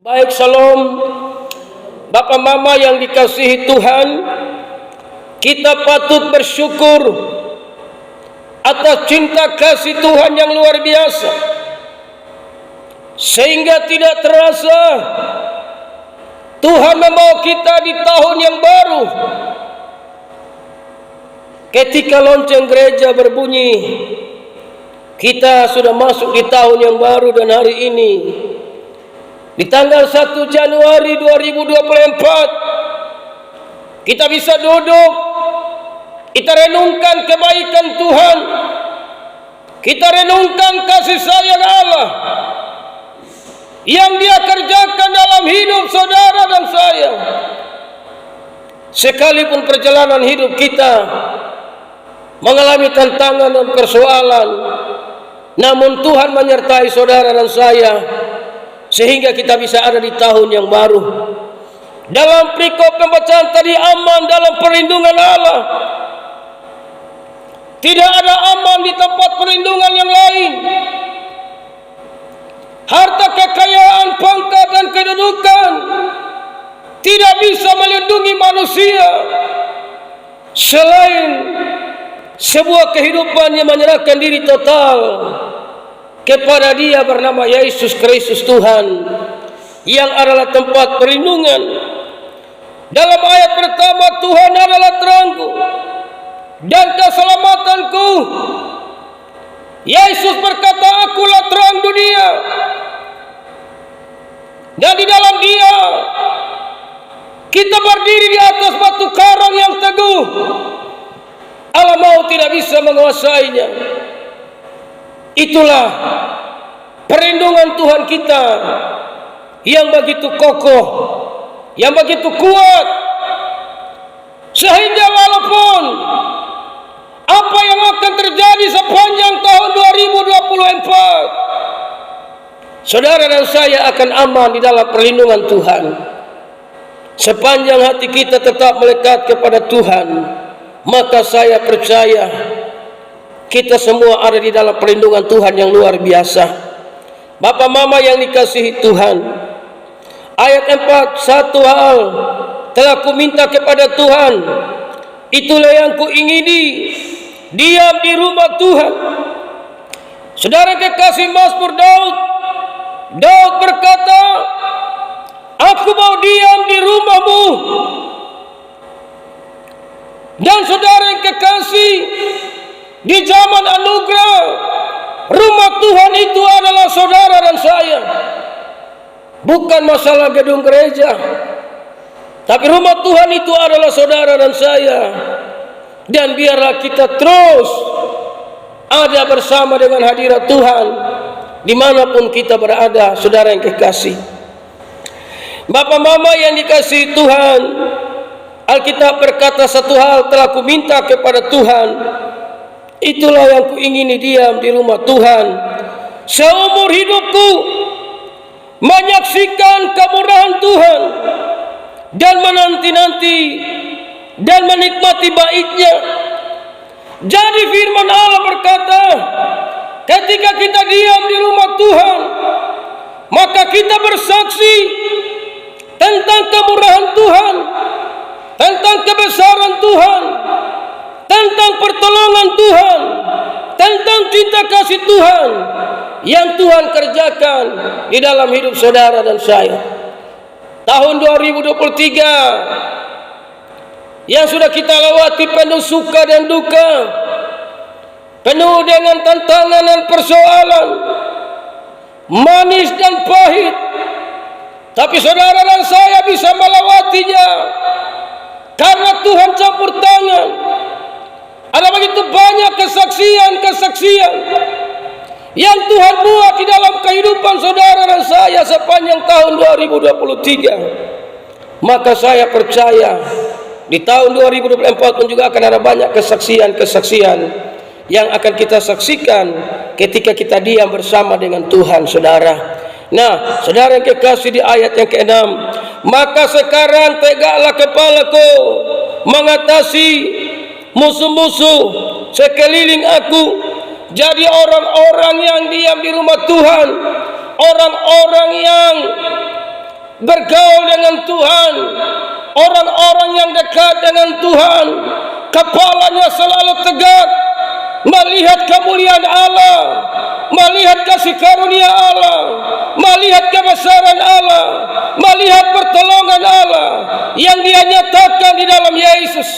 Baik, salam Bapak Mama yang dikasihi Tuhan. Kita patut bersyukur atas cinta kasih Tuhan yang luar biasa, sehingga tidak terasa Tuhan membawa kita di tahun yang baru. Ketika lonceng gereja berbunyi, kita sudah masuk di tahun yang baru, dan hari ini di tanggal 1 Januari 2024 kita bisa duduk, kita renungkan kebaikan Tuhan, kita renungkan kasih sayang Allah yang Dia kerjakan dalam hidup saudara dan saya. Sekalipun perjalanan hidup kita mengalami tantangan dan persoalan, namun Tuhan menyertai saudara dan saya sehingga kita bisa ada di tahun yang baru. Dalam perikop pembacaan tadi, aman dalam perlindungan Allah. Tidak ada aman di tempat perlindungan yang lain. Harta kekayaan, pangkat dan kedudukan tidak bisa melindungi manusia selain sebuah kehidupan yang menyerahkan diri total kepada Dia bernama Yesus Kristus Tuhan, yang adalah tempat perlindungan. Dalam ayat pertama, Tuhan adalah terangku dan keselamatanku. Yesus berkata, akulah terang dunia, dan di dalam Dia kita berdiri di atas batu karang yang teguh. Alam maut tidak bisa menguasainya. Itulah perlindungan Tuhan kita yang begitu kokoh, yang begitu kuat, sehingga walaupun apa yang akan terjadi sepanjang tahun 2024, saudara dan saya akan aman di dalam perlindungan Tuhan. Sepanjang hati kita tetap melekat kepada Tuhan, maka saya percaya kita semua ada di dalam perlindungan Tuhan yang luar biasa. Bapak Mama yang dikasihi Tuhan, ayat 4, satu hal telah ku minta kepada Tuhan, itulah yang ku ingini, diam di rumah Tuhan. Saudara kekasih Mazmur Daud berkata, aku mau diam di rumah-Mu. Dan saudara yang kekasih, di zaman anugerah, rumah Tuhan itu adalah saudara dan saya. Bukan masalah gedung gereja, tapi rumah Tuhan itu adalah saudara dan saya. Dan biarlah kita terus ada bersama dengan hadirat Tuhan dimanapun kita berada, saudara yang kekasih. Bapak Mama yang dikasihi Tuhan, Alkitab berkata, satu hal telah ku minta kepada Tuhan, itulah yang ku ingini, diam di rumah Tuhan seumur hidupku, menyaksikan kemurahan Tuhan dan menanti-nanti dan menikmati baiknya. Jadi firman Allah berkata, ketika kita diam di rumah Tuhan, maka kita bersaksi tentang kemurahan Tuhan, tentang kebesaran Tuhan, tentang pertolongan Tuhan, tentang cinta kasih Tuhan yang Tuhan kerjakan di dalam hidup saudara dan saya. Tahun 2023 yang sudah kita lewati penuh suka dan duka, penuh dengan tantangan dan persoalan, manis dan pahit, tapi saudara dan saya bisa melewatinya karena Tuhan campur tangan. Ada begitu banyak kesaksian yang Tuhan buat di dalam kehidupan saudara dan saya sepanjang tahun 2023. Maka saya percaya di tahun 2024 pun juga akan ada banyak kesaksian yang akan kita saksikan ketika kita diam bersama dengan Tuhan, saudara. Nah, saudara yang kekasih, di ayat yang ke-6, maka sekarang tegaklah kepalaku mengatasi musuh-musuh sekeliling aku. Jadi orang-orang yang diam di rumah Tuhan, orang-orang yang bergaul dengan Tuhan, orang-orang yang dekat dengan Tuhan, kepalanya selalu tegak, melihat kemuliaan Allah, melihat kasih karunia Allah, melihat kebesaran Allah, melihat pertolongan Allah yang Dia nyatakan di dalam Yesus.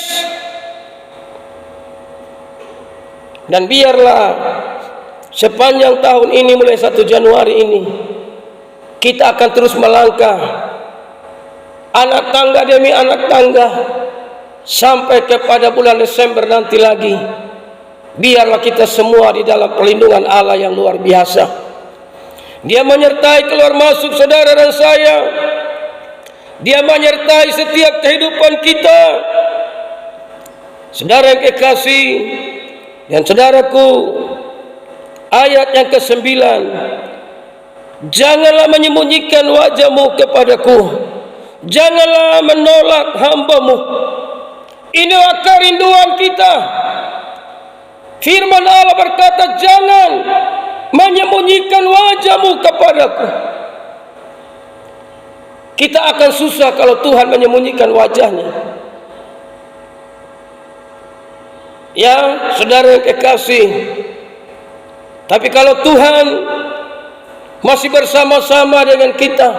Dan biarlah sepanjang tahun ini, mulai 1 Januari ini, kita akan terus melangkah anak tangga demi anak tangga sampai kepada bulan Desember nanti lagi. Biarlah kita semua di dalam perlindungan Allah yang luar biasa. Dia menyertai keluar masuk saudara dan saya. Dia menyertai setiap kehidupan kita. Saudara yang kekasih dan saudaraku, ayat yang ke-9, janganlah menyembunyikan wajahmu kepadaku, janganlah menolak hamba-Mu. Inilah kerinduan kita. Firman Allah berkata, jangan menyembunyikan wajahmu kepadaku. Kita akan susah kalau Tuhan menyembunyikan wajahnya. Ya, saudara yang kekasih, tapi kalau Tuhan masih bersama-sama dengan kita,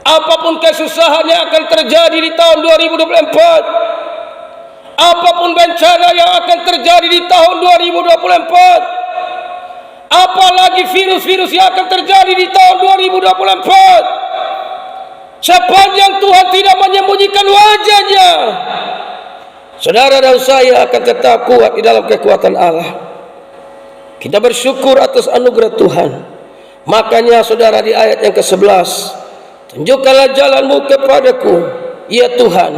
apapun kesusahan yang akan terjadi di tahun 2024, apapun bencana yang akan terjadi di tahun 2024, apalagi virus-virus yang akan terjadi di tahun 2024, sepanjang Tuhan tidak menyembunyikan wajahnya, saudara dan saya akan tetap kuat di dalam kekuatan Allah. Kita bersyukur atas anugerah Tuhan. Makanya saudara, di ayat yang ke-11, tunjukkanlah jalanmu kepadaku, ya Tuhan,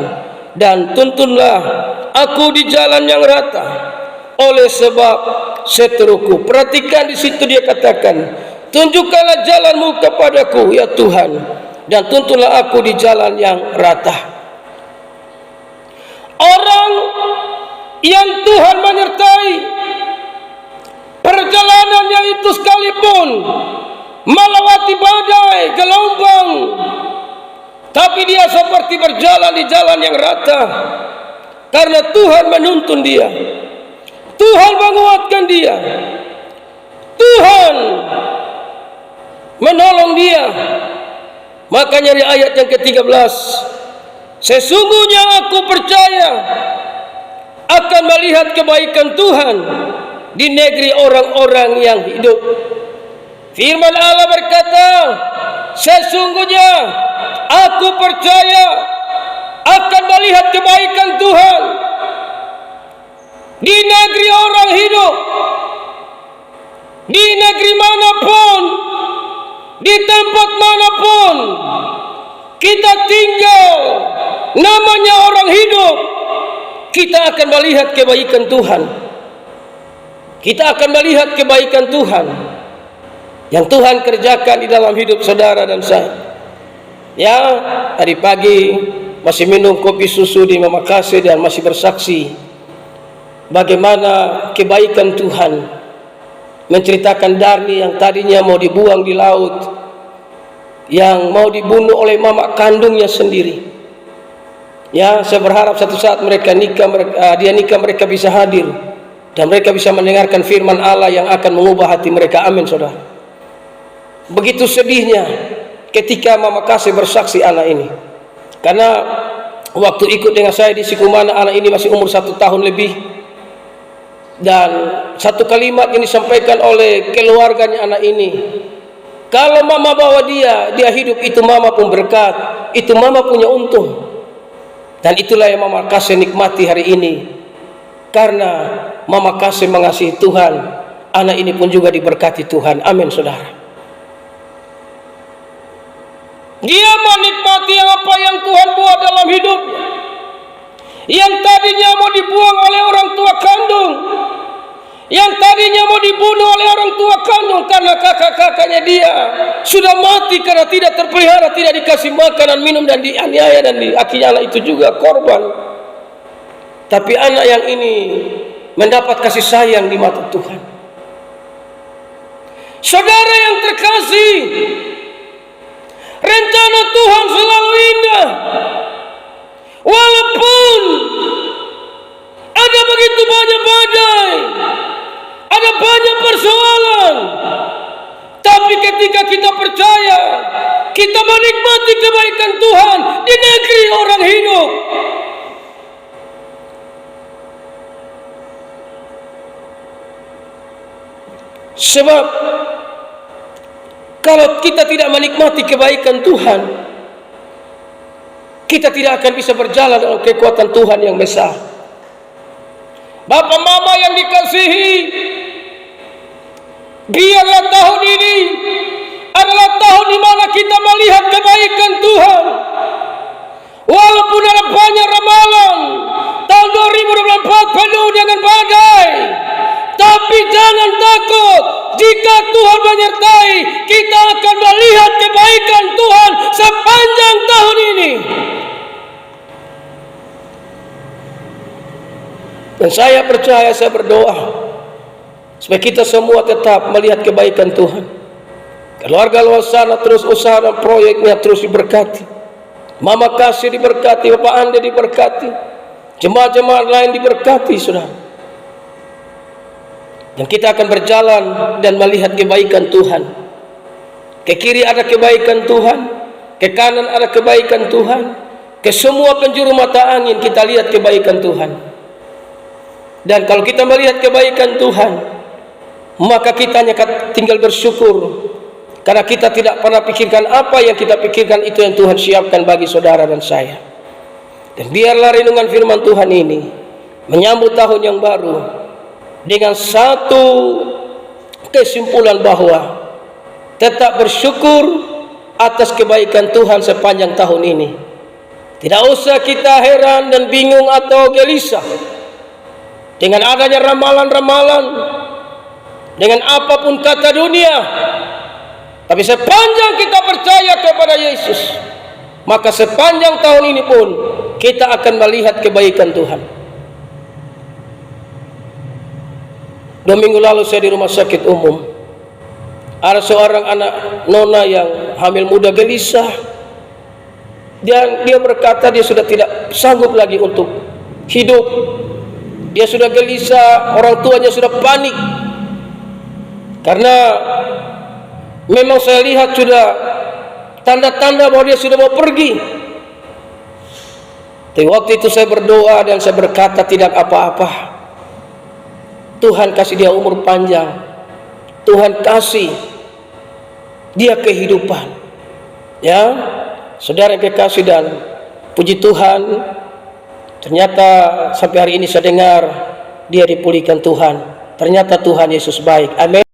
dan tuntunlah aku di jalan yang rata oleh sebab seteruku. Perhatikan di situ dia katakan, tunjukkanlah jalanmu kepadaku, ya Tuhan, dan tuntunlah aku di jalan yang rata. Orang yang Tuhan menyertai, perjalanannya itu sekalipun melewati badai, gelombang, tapi dia seperti berjalan di jalan yang rata, karena Tuhan menuntun dia, Tuhan menguatkan dia, Tuhan menolong dia. Makanya di ayat yang ke-13, sesungguhnya aku percaya akan melihat kebaikan Tuhan di negeri orang-orang yang hidup. Firman Allah berkata, sesungguhnya aku percaya akan melihat kebaikan Tuhan di negeri orang hidup, di negeri manapun, di tempat manapun kita tinggal, namanya orang hidup, kita akan melihat kebaikan Tuhan. Kita akan melihat kebaikan Tuhan yang Tuhan kerjakan di dalam hidup saudara dan saya. Ya, tadi pagi masih minum kopi susu di Makassar dan masih bersaksi bagaimana kebaikan Tuhan, menceritakan Darni yang tadinya mau dibuang di laut, yang mau dibunuh oleh mama kandungnya sendiri. Ya, saya berharap satu saat mereka nikah, dia nikah, mereka bisa hadir dan mereka bisa mendengarkan firman Allah yang akan mengubah hati mereka. Amin, saudara. Begitu sedihnya ketika Mama Kasih bersaksi anak ini, karena waktu ikut dengan saya di Sikumana, anak ini masih umur 1 tahun lebih, dan satu kalimat yang disampaikan oleh keluarganya anak ini, kalau mama bawa dia hidup, itu mama pun berkat, itu mama punya untung. Dan itulah yang Mama Kasih nikmati hari ini, karena Mama Kasih mengasihi Tuhan, anak ini pun juga diberkati Tuhan. Amin, saudara. Dia menikmati apa yang Tuhan buat dalam hidupnya, yang tadinya mau dibuang oleh orang tua kandung, yang tadinya mau dibunuh oleh orang tua kandung karena kakak-kakaknya dia sudah mati karena tidak terpelihara, tidak dikasih makanan, minum, dan dianiaya, dan akhirnya anak itu juga korban. Tapi anak yang ini mendapat kasih sayang di mata Tuhan. Saudara yang terkasih, rencana kita menikmati kebaikan Tuhan di negeri orang hidup. Sebab kalau kita tidak menikmati kebaikan Tuhan, kita tidak akan bisa berjalan dalam kekuatan Tuhan yang besar. Bapak mama yang dikasihi, biarlah tahun ini adalah tahun di mana kita melihat kebaikan Tuhan. Walaupun ada banyak ramalan, tahun 2024 penuh dengan badai, tapi jangan takut. Jika Tuhan menyertai, kita akan melihat kebaikan Tuhan sepanjang tahun ini. Dan saya percaya, saya berdoa supaya kita semua tetap melihat kebaikan Tuhan. Keluarga luar sana terus usaha dan proyeknya terus diberkati. Mama Kasih diberkati, Bapak Ande diberkati, jemaat-jemaat lain diberkati, saudara. Dan kita akan berjalan dan melihat kebaikan Tuhan. Ke kiri ada kebaikan Tuhan, ke kanan ada kebaikan Tuhan, ke semua penjuru mata angin kita lihat kebaikan Tuhan. Dan kalau kita melihat kebaikan Tuhan, maka kita hanya tinggal bersyukur, karena kita tidak pernah pikirkan apa yang kita pikirkan itu yang Tuhan siapkan bagi saudara dan saya. Dan biarlah renungan firman Tuhan ini menyambut tahun yang baru dengan satu kesimpulan bahwa tetap bersyukur atas kebaikan Tuhan sepanjang tahun ini. Tidak usah kita heran dan bingung atau gelisah dengan adanya ramalan-ramalan, dengan apapun kata dunia. Tapi sepanjang kita percaya kepada Yesus, maka sepanjang tahun ini pun kita akan melihat kebaikan Tuhan. 2 minggu lalu saya di rumah sakit umum. Ada seorang anak nona yang hamil muda gelisah. Dan dia berkata dia sudah tidak sanggup lagi untuk hidup. Dia sudah gelisah, orang tuanya sudah panik. Karena memang saya lihat sudah tanda-tanda bahwa dia sudah mau pergi. Tapi waktu itu saya berdoa dan saya berkata tidak apa-apa. Tuhan kasih dia umur panjang. Tuhan kasih dia kehidupan. Ya, saudara yang kekasih dan puji Tuhan, ternyata sampai hari ini saya dengar dia dipulihkan Tuhan. Ternyata Tuhan Yesus baik. Amin.